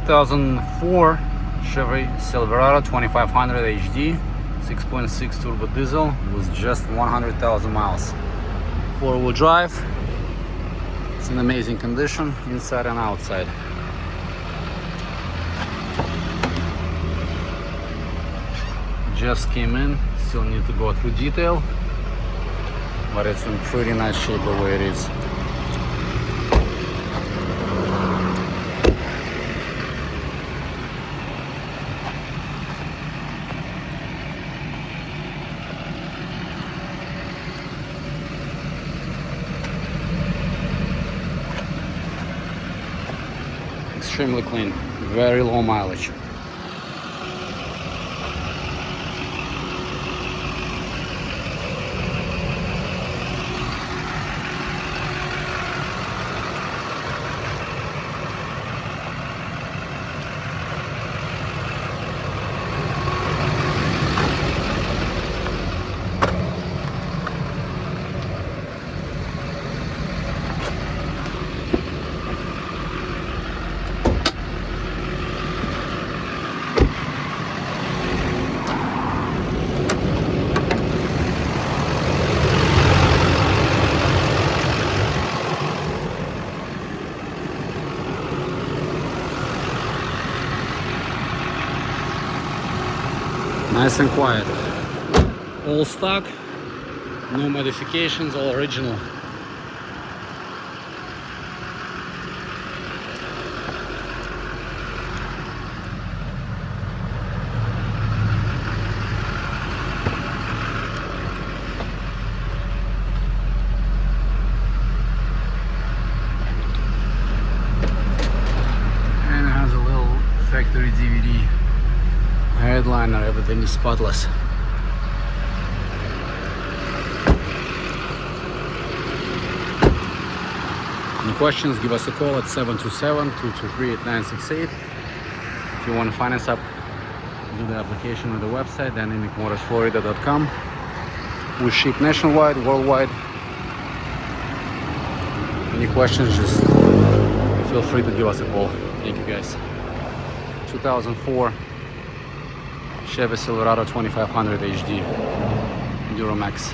2004 Chevrolet Silverado 2500 HD 6.6 turbo diesel with just 100,000 miles. Four-wheel drive. It's in amazing condition inside and outside. Just came in, still need to go through detail, but it's in pretty nice shape the way it is. Extremely clean, very low mileage. Nice and quiet. All stock, no modifications, all original. And it has a little factory DVD. Headliner, everything is spotless. Any questions, give us a call at 727-223-8968. If you want to finance up, do the application on the website, dynamicmotorsflorida.com. We ship nationwide, worldwide. Any questions, just feel free to give us a call. Thank you guys. 2004 Chevrolet Silverado 2500 HD duramax.